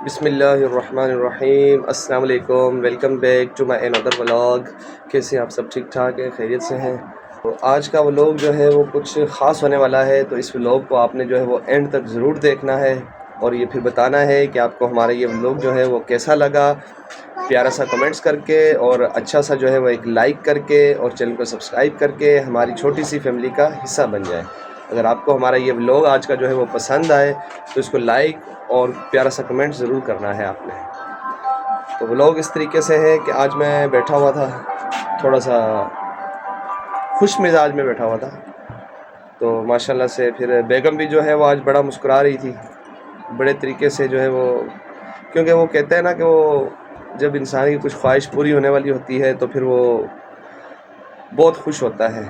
बिस्मिल्लाहिर्रहमानिर्रहीम अस्सलाम वालेकुम। Welcome back to my another vlog. कैसे आप सब ठीक ठाक हैं, खैरियत से हैं? तो आज का व्लॉग जो है वो कुछ ख़ास होने वाला है, तो इस व्लॉग को आपने जो है वो एंड तक ज़रूर देखना है और ये फिर बताना है कि आपको हमारा ये व्लॉग जो है वो कैसा लगा। प्यारा सा कमेंट्स करके और अच्छा सा जो है वो एक लाइक करके और चैनल को सब्सक्राइब करके हमारी छोटी सी फैमिली का हिस्सा बन जाए। अगर आपको हमारा ये व्लॉग आज का जो है वो पसंद आए तो इसको लाइक और प्यारा सा कमेंट ज़रूर करना है आपने। तो व्लॉग इस तरीके से है कि आज मैं बैठा हुआ था, थोड़ा सा खुश मिजाज में बैठा हुआ था, तो माशाल्लाह से फिर बेगम भी जो है वो आज बड़ा मुस्कुरा रही थी, बड़े तरीके से जो है वो, क्योंकि वो कहते हैं ना कि वो जब इंसान की कुछ ख्वाहिश पूरी होने वाली होती है तो फिर वो बहुत खुश होता है।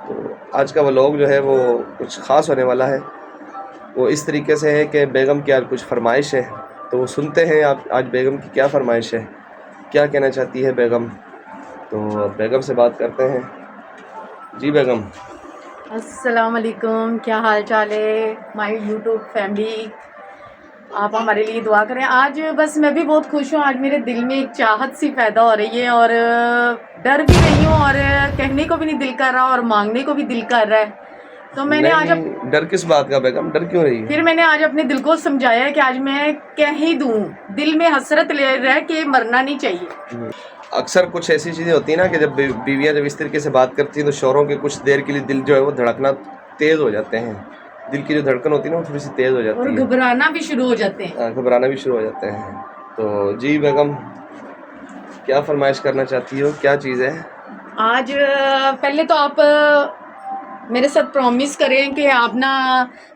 तो आज का व्लॉग जो है वो कुछ ख़ास होने वाला है। वो इस तरीके से है कि बेगम की आज कुछ फरमाइश है, तो वो सुनते हैं आप आज बेगम की क्या फरमाइश है, क्या कहना चाहती है बेगम। तो बेगम से बात करते हैं। जी बेगम। अस्सलाम वालेकुम, क्या हाल चाल है माय यूट्यूब फैमिली। आप हमारे लिए दुआ करें। आज बस मैं भी बहुत खुश हूँ। आज मेरे दिल में एक चाहत सी पैदा हो रही है और डर भी रही हूँ और कहने को भी नहीं दिल कर रहा और मांगने को भी दिल कर रहा है। तो मैंने आज नहीं, डर किस बात का बेगम, डर क्यों रही है? फिर मैंने आज अपने दिल को समझाया कि आज मैं कह ही दूँ, दिल में हसरत ले रहा है कि मरना नहीं चाहिए। अक्सर कुछ ऐसी चीज़ें होती हैं ना कि जब बीवियाँ जब इस तरीके से बात करती हैं तो शौहरों के कुछ देर के लिए दिल जो है वो धड़कना तेज़ हो जाते हैं, दिल की जो धड़कन होती है ना वो थोड़ी सी तेज़ हो जाती और है, घबराना भी शुरू हो जाते हैं। घबराना भी शुरू हो जाते हैं। तो जी बेगम, क्या फरमाइश करना चाहती हो, क्या चीज़ है? आज पहले तो आप मेरे साथ प्रॉमिस करें कि आप ना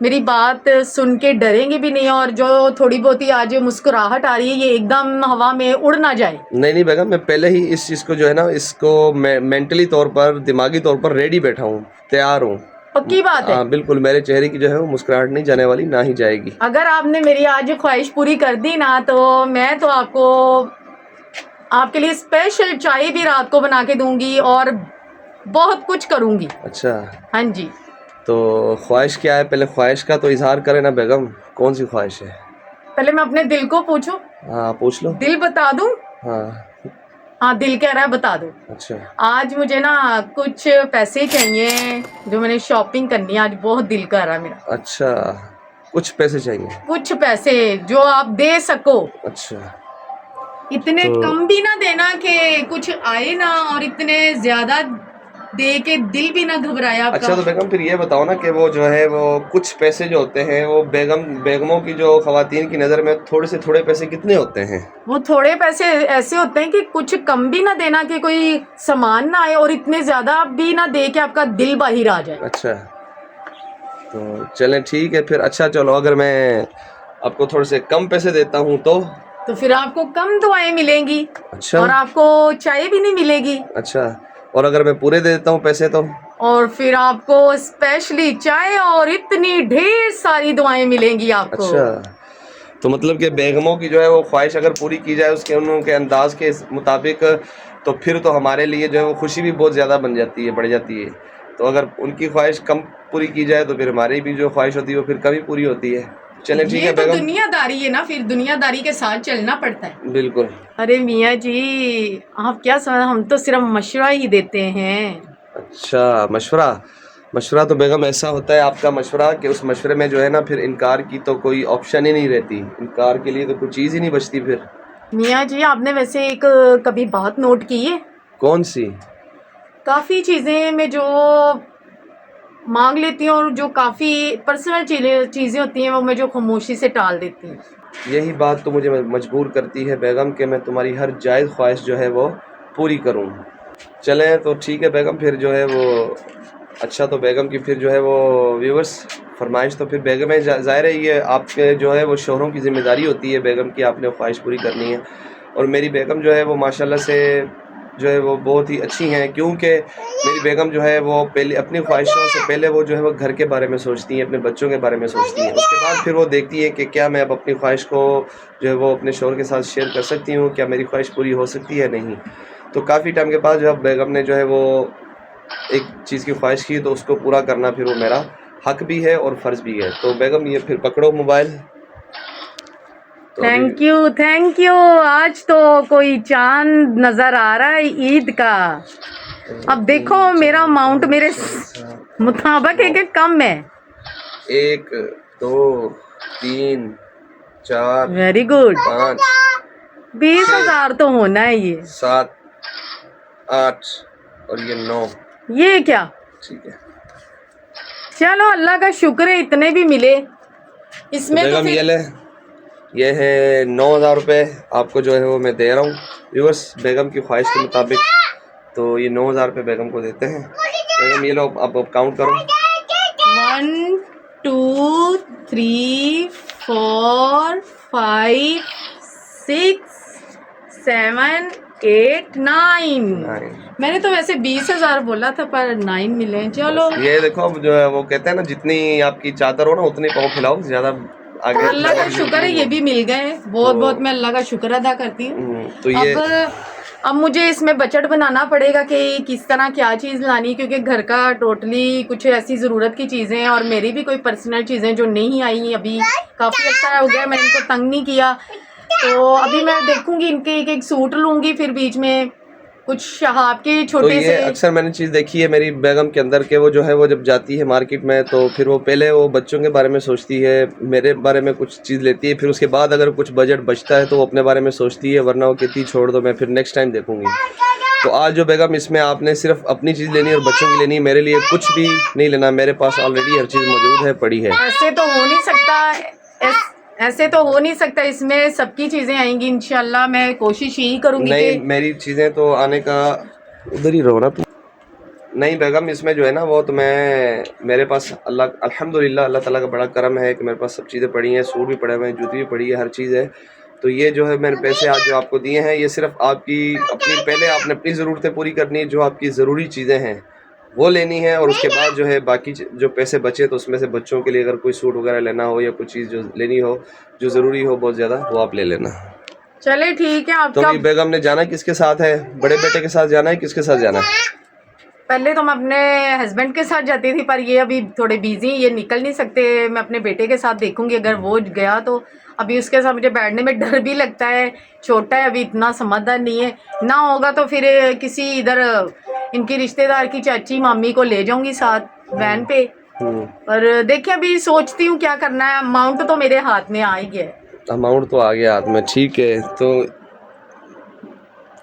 मेरी बात सुन के डरेंगे भी नहीं और जो थोड़ी बहुत ही आज मुस्कुराहट आ रही है ये एकदम हवा में उड़ ना जाए। नहीं बेगम, मैं पहले ही इस चीज़ को जो है ना, इसको मैं मेंटली तौर पर, दिमागी तौर पर रेडी बैठा हूँ, तैयार हूँ। पक्की बात है। हाँ बिल्कुल, मेरे चेहरे की जो है वो मुस्कुराहट नहीं जाने वाली, ना ही जाएगी। अगर आपने मेरी आज ख्वाहिश पूरी कर दी ना तो मैं तो आपको आपके लिए स्पेशल चाय भी रात को बना के दूंगी और बहुत कुछ करूंगी। अच्छा, हाँ जी। तो ख्वाहिश क्या है, पहले ख्वाहिश का तो इजहार करें ना बेगम, कौन सी ख्वाहिश है? पहले मैं अपने दिल को पूछूं। हाँ पूछ लो। दिल बता दूं? हाँ। हाँ, दिल कह रहा है बता दो। अच्छा। आज मुझे ना कुछ पैसे चाहिए, जो मैंने शॉपिंग करनी है, आज बहुत दिल कर रहा है मेरा। अच्छा, कुछ पैसे चाहिए? कुछ पैसे जो आप दे सको। अच्छा, इतने तो कम भी ना देना कि कुछ आए ना और इतने ज्यादा दे के दिल भी ना घबराए आपका। अच्छा, तो बेगम फिर ये बताओ ना कि वो जो है वो कुछ पैसे जो होते हैं वो बेगमों की जो ख्वातीन की नज़र में थोड़े से थोड़े पैसे कितने होते हैं? वो थोड़े पैसे ऐसे होते हैं कि कुछ कम भी ना देना कि कोई सामान ना आए और इतने ज्यादा भी ना दे के आपका दिल बाहर आ जाए। अच्छा, तो चलें ठीक है फिर। अच्छा चलो, अगर मैं आपको थोड़े से कम पैसे देता हूँ तो फिर आपको कम दुआएं मिलेंगी। अच्छा। और आपको चाय भी नहीं मिलेगी। अच्छा, और अगर मैं पूरे दे देता हूँ पैसे तो? और फिर आपको स्पेशली चाय और इतनी ढेर सारी दुआएं मिलेंगी आपको। अच्छा, तो मतलब कि बेगमों की जो है वो ख्वाहिश अगर पूरी की जाए उसके उनके अंदाज के मुताबिक, तो फिर तो हमारे लिए जो है वो खुशी भी बहुत ज़्यादा बन जाती है, बढ़ जाती है। तो अगर उनकी ख्वाहिश कम पूरी की जाए तो फिर हमारी भी जो ख्वाहिश होती है वो फिर कम ही पूरी होती है। चलें ठीक ये है तो बेगम। दुनियादारी है ना, फिर दुनियादारी के साथ चलना पड़ता है। बिल्कुल। अरे मियाँ जी, आप क्या समझ, हम तो सिर्फ मशवरा ही देते हैं। अच्छा, मशवरा। मशवरा तो बेगम ऐसा होता है आपका मशवरा कि उस मशवरे में जो है ना फिर इनकार की तो कोई ऑप्शन ही नहीं रहती, इनकार के लिए तो कोई चीज़ ही नहीं बचती फिर। मियाँ जी, आपने वैसे एक कभी बात नोट की है? कौन सी? काफ़ी चीज़ें मैं जो मांग लेती हूँ और जो काफ़ी पर्सनल चीज़ें होती हैं वो मैं जो खामोशी से टाल देती हूँ। यही बात तो मुझे मजबूर करती है बेगम कि मैं तुम्हारी हर जायज़ ख्वाहिश जो है वो पूरी करूँ। चलें तो ठीक है बेगम, फिर जो है वो अच्छा, तो बेगम की फिर जो है वो व्यूअर्स फरमाइश तो फिर बेगम है, ज़ाहिर है ये आपके जो है वो शोहरों की ज़िम्मेदारी होती है बेगम की, आपने ख्वाहिश पूरी करनी है। और मेरी बेगम जो है वो माशाल्लाह से जो है वो बहुत ही अच्छी हैं, क्योंकि मेरी बेगम जो है वो पहले अपनी ख्वाहिशों से पहले वो जो है वो घर के बारे में सोचती हैं, अपने बच्चों के बारे में सोचती हैं। उसके बाद फिर वो देखती हैं कि क्या मैं अब अपनी ख्वाहिश को जो है वो अपने शौहर के साथ शेयर कर सकती हूँ, क्या मेरी ख्वाहिश पूरी हो सकती है नहीं। तो काफ़ी टाइम के बाद जब बेगम ने जो है वो एक चीज़ की ख्वाहिश की तो उसको पूरा करना फिर वो मेरा हक भी है और फ़र्ज़ भी है। तो बेगम ये फिर पकड़ो मोबाइल। तो थैंक यू थैंक यू। आज तो कोई चांद नजर आ रहा है ईद का। अब देखो मेरा अमाउंट मेरे मुताबिक है कि कम है। 1 2 3 4 वेरी गुड। 5 20,000 तो होना है ये। 7 8 और ये 9। ये क्या? ठीक है, चलो अल्लाह का शुक्र है इतने भी मिले इसमें। तो बेगम ये फिर ले, ये है 9,000 रुपये आपको जो है वो मैं दे रहा हूँ व्यूअर्स, बेगम की ख्वाहिश के मुताबिक। तो ये 9,000 रुपये बेगम को देते हैं। बेगम ये लो, आप काउंट करो। 1 2 3 4 5 6 7 8 9। मैंने तो वैसे 20,000 बोला था पर 9 मिले। चलो ये देखो, अब जो है वो कहते हैं ना, जितनी आपकी चादर हो ना उतनी पाँव फैलाओ, ज्यादा आगे। अल्लाह का शुक्र है ये भी मिल गए। बहुत बहुत मैं अल्लाह का शुक्र अदा करती हूँ। तो ये अब मुझे इसमें बजट बनाना पड़ेगा कि किस तरह क्या चीज़ लानी, क्योंकि घर का टोटली कुछ ऐसी ज़रूरत की चीज़ें हैं और मेरी भी कोई पर्सनल चीज़ें जो नहीं आई अभी। काफ़ी अच्छा हो गया, मैंने इनको तंग नहीं किया। तो अभी मैं देखूंगी इनके एक एक सूट लूँगी, फिर बीच में कुछ शहाब के तो छोटे ये से। अक्सर मैंने चीज़ देखी है मेरी बेगम के अंदर के, वो जो है वो जब जाती है मार्केट में तो फिर वो पहले वो बच्चों के बारे में सोचती है, मेरे बारे में कुछ चीज़ लेती है, फिर उसके बाद अगर कुछ बजट बचता है तो वो अपने बारे में सोचती है, वरना वो कहती छोड़ दो, मैं फिर नेक्स्ट टाइम देखूंगी। तो आज जो बेगम इसमें आपने सिर्फ अपनी चीज़ लेनी और बच्चों की लेनी, मेरे लिए कुछ भी नहीं लेना, मेरे पास ऑलरेडी हर चीज़ मौजूद है, पड़ी है। ऐसे तो हो नहीं सकता, ऐसे तो हो नहीं सकता, इसमें सबकी चीज़ें आएंगी इंशाल्लाह। मैं कोशिश यही करूंगी नहीं, कि मेरी चीज़ें तो आने का उधर ही रहो ना तुम। नहीं बेगम, इसमें जो है ना वो तो मैं, मेरे पास अल्हम्दुलिल्लाह अल्लाह ताला का बड़ा करम है कि मेरे पास सब चीज़ें पड़ी हैं, सूट भी पड़े हुए हैं, जूती भी पड़ी है, हर चीज़ है। तो ये जो है मैंने पैसे आज जो आपको दिए हैं, ये सिर्फ आपकी अपनी, पहले आपने अपनी ज़रूरतें पूरी करनी है, जो आपकी ज़रूरी चीज़ें हैं वो लेनी है, और उसके बाद जो है बाकी जो पैसे बचे तो उसमें से बच्चों के लिए अगर कोई सूट वगैरह लेना हो या कोई चीज़ जो लेनी हो जो ज़रूरी हो बहुत ज़्यादा, वो आप ले लेना। चले ठीक है। तो आपका अभी बेगम ने जाना किसके साथ है? बड़े बेटे के साथ जाना है, किसके साथ जाना है? पहले तो मैं अपने हस्बैंड के साथ जाती थी पर ये अभी थोड़े बिजी, ये निकल नहीं सकते। मैं अपने बेटे के साथ देखूंगी, अगर वो गया तो अभी उसके साथ मुझे बैठने में डर भी लगता है, छोटा है अभी, इतना समझदार नहीं है। ना होगा तो फिर किसी इधर इनकी रिश्तेदार की चाची मामी को ले जाऊंगी साथ वैन पे। पर देखिए अभी सोचती हूँ क्या करना है। अमाउंट तो मेरे हाथ में आ ही गया है। अमाउंट तो आ गया हाथ में, ठीक है। तो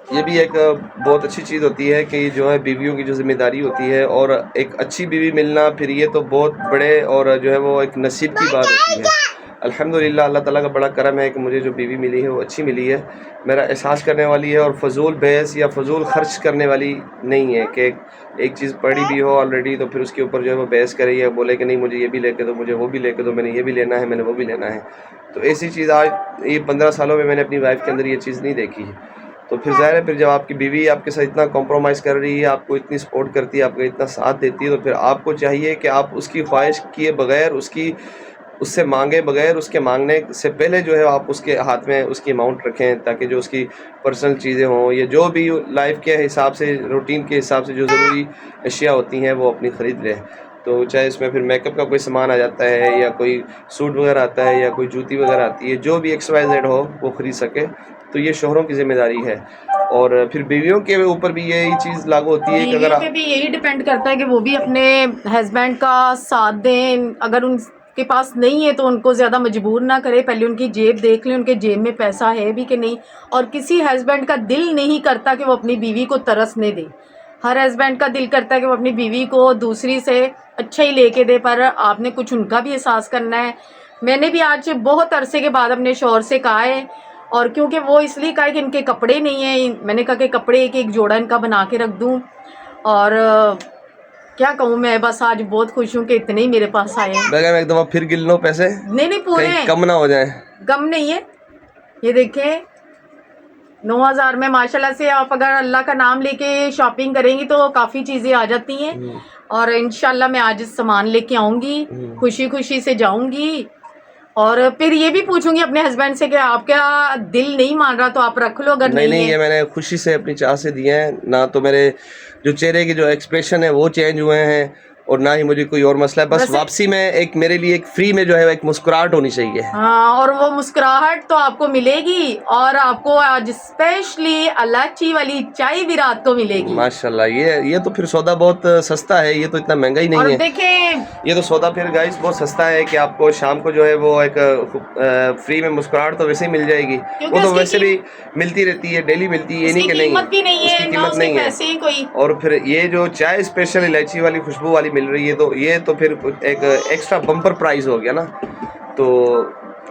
ये भी एक बहुत अच्छी चीज़ होती है कि जो है बीवियों की जो जिम्मेदारी होती है, और एक अच्छी बीवी मिलना फिर ये तो बहुत बड़े और जो है वो एक नसीब की बात होती है। अल्हम्दुलिल्लाह अल्लाह ताला का बड़ा करम है कि मुझे जो बीवी मिली है वो अच्छी मिली है, मेरा एहसास करने वाली है, और फजूल बहस या फजूल खर्च करने वाली नहीं है कि एक चीज़ पड़ी भी हो ऑलरेडी तो फिर उसके ऊपर जो है वो बहस करे या बोले कि नहीं मुझे ये भी लेके दो, मुझे वो भी लेके दो, मैंने ये भी लेना है, मैंने वो भी लेना है। तो ऐसी चीज़ आज ये 15 सालों में मैंने अपनी वाइफ के अंदर ये चीज़ नहीं देखी है। तो फिर ज़ाहिर है, फिर जब आपकी बीवी आपके साथ इतना कॉम्प्रोमाइज़ कर रही है, आपको इतनी सपोर्ट करती है, आपको इतना साथ देती है, तो फिर आपको चाहिए कि आप उसकी ख्वाहिश किए बगैर, उससे मांगे बगैर, उसके मांगने से पहले जो है आप उसके हाथ में उसकी अमाउंट रखें, ताकि जो उसकी पर्सनल चीज़ें हों या जो भी लाइफ के हिसाब से, रूटीन के हिसाब से जो ज़रूरी अशिया होती हैं वो अपनी ख़रीद लें। तो चाहे इसमें फिर मेकअप का कोई सामान आ जाता है या कोई सूट वगैरह आता है या कोई जूती वगैरह आती है, जो भी XYZ हो वो ख़रीद सके। तो ये शोहरों की जिम्मेदारी है, और फिर बीवियों के ऊपर भी यही चीज़ लागू होती है कि अगर पे भी यही डिपेंड करता है कि वो भी अपने हस्बैंड का साथ दें। अगर उनके पास नहीं है तो उनको ज़्यादा मजबूर ना करे, पहले उनकी जेब देख लें, उनके जेब में पैसा है भी कि नहीं। और किसी हस्बैंड का दिल नहीं करता कि वो अपनी बीवी को तरसने दे। हर हस्बैंड का दिल करता है कि वो अपनी बीवी को दूसरी से अच्छा ही लेके दे, पर आपने कुछ उनका भी एहसास करना है। मैंने भी आज बहुत अरसे के बाद अपने शौहर से कहा है, और क्योंकि वो इसलिए कहा कि इनके कपड़े नहीं हैं, मैंने कहा कि कपड़े एक एक जोड़ा इनका बना के रख दूं। और क्या कहूँ, मैं बस आज बहुत खुश हूँ कि इतने ही मेरे पास आए हैं। बेगम एक दफ़ा फिर गिन लो पैसे, नहीं पूरे कहीं कम ना हो जाए। कम नहीं है, ये देखें 9,000 में माशाल्लाह से आप अगर अल्लाह का नाम लेके शॉपिंग करेंगी तो काफ़ी चीज़ें आ जाती हैं। और इंशाल्लाह मैं आज सामान लेके आऊँगी, खुशी खुशी से जाऊँगी, और फिर ये भी पूछूंगी अपने हस्बैंड से कि आपका दिल नहीं मान रहा तो आप रख लो, अगर नहीं है। ये मैंने खुशी से अपनी चाह से दिए हैं ना, तो मेरे जो चेहरे के जो एक्सप्रेशन है वो चेंज हुए हैं, और ना ही मुझे कोई और मसला है। बस वैसे- वापसी में एक मेरे लिए एक फ्री में जो है एक मुस्कुराहट होनी चाहिए। हाँ, और वो मुस्कुराहट तो आपको मिलेगी, और आपको आज स्पेशली इलायची वाली चाय भी रात को मिलेगी। माशाल्लाह, ये तो फिर सौदा बहुत सस्ता है, ये तो इतना महंगा ही और नहीं है। देखें, ये तो सौदा फिर गाइस बहुत सस्ता है कि आपको शाम को जो है वो एक फ्री में मुस्कुराहट तो वैसे ही मिल जाएगी। क्योंकि वो तो उसकी वैसे भी मिलती रहती है, डेली मिलती है, ये नहीं उसकी कि नहीं, कीमत भी नहीं उसकी है, ना कीमत उसके नहीं है। पैसे कोई। और फिर ये जो चाय स्पेशल इलायची वाली खुशबू वाली मिल रही है, तो ये तो फिर एक एक्स्ट्रा बम्पर प्राइस हो गया ना। तो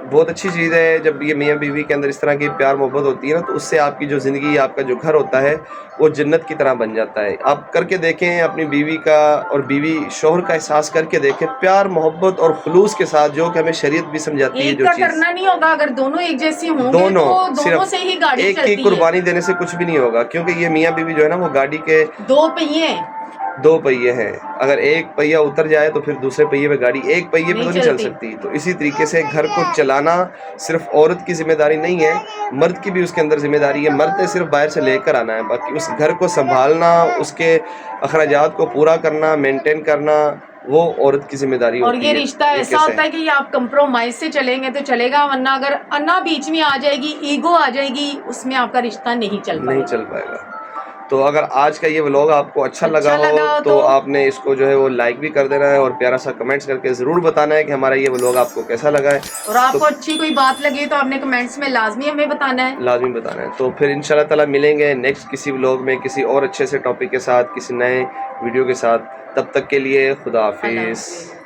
बहुत अच्छी चीज़ है जब ये मियाँ बीवी के अंदर इस तरह की प्यार मोहब्बत होती है ना, तो उससे आपकी जो ज़िंदगी, आपका जो घर होता है वो जन्नत की तरह बन जाता है। आप करके देखें अपनी बीवी का और बीवी शोहर का एहसास करके देखें, प्यार मोहब्बत और खुलूस के साथ, जो कि हमें शरीयत भी समझाती है एक जो का चीज़। करना नहीं होगा, अगर दोनों एक जैसी होंगे दोनों तो दोनों सिर्फ से ही गाड़ी एक चलती की कुर्बानी देने से कुछ भी नहीं होगा, क्योंकि ये मियाँ बीवी जो है ना वो गाड़ी के है। दो पहिए दो पहिए हैं। अगर एक पहिया उतर जाए तो फिर दूसरे पहिए पे गाड़ी एक पहिए पे तो नहीं चल चलती। सकती। तो इसी तरीके से घर को चलाना सिर्फ औरत की जिम्मेदारी नहीं है, मर्द की भी उसके अंदर जिम्मेदारी है। मर्द ने सिर्फ बाहर से लेकर आना है, बाकी उस घर को संभालना, उसके अखराजात को पूरा करना, मेंटेन करना, वो औरत की जिम्मेदारी और होती ये है। रिश्ता एक ऐसा ऐसे होता है कि आप कंप्रोमाइज से चलेंगे तो चलेगा, वरना अगर अन्ना बीच में आ जाएगी, ईगो आ जाएगी, उसमें आपका रिश्ता नहीं चल नहीं पाएगा। चल पाएगा। तो अगर आज का ये व्लॉग आपको अच्छा लगा हो तो तो आपने इसको जो है वो लाइक भी कर देना है और प्यारा सा कमेंट्स करके ज़रूर बताना है कि हमारा ये व्लॉग आपको कैसा लगा है। और आपको तो अच्छी कोई बात लगी तो आपने कमेंट्स में लाजमी हमें बताना है। लाजमी बताना है। तो फिर इंशाल्लाह ताला मिलेंगे नेक्स्ट किसी व्लॉग में किसी और अच्छे से टॉपिक के साथ, किसी नए वीडियो के साथ। तब तक के लिए खुदा अल्लाह हाफिज़। हाफिज़।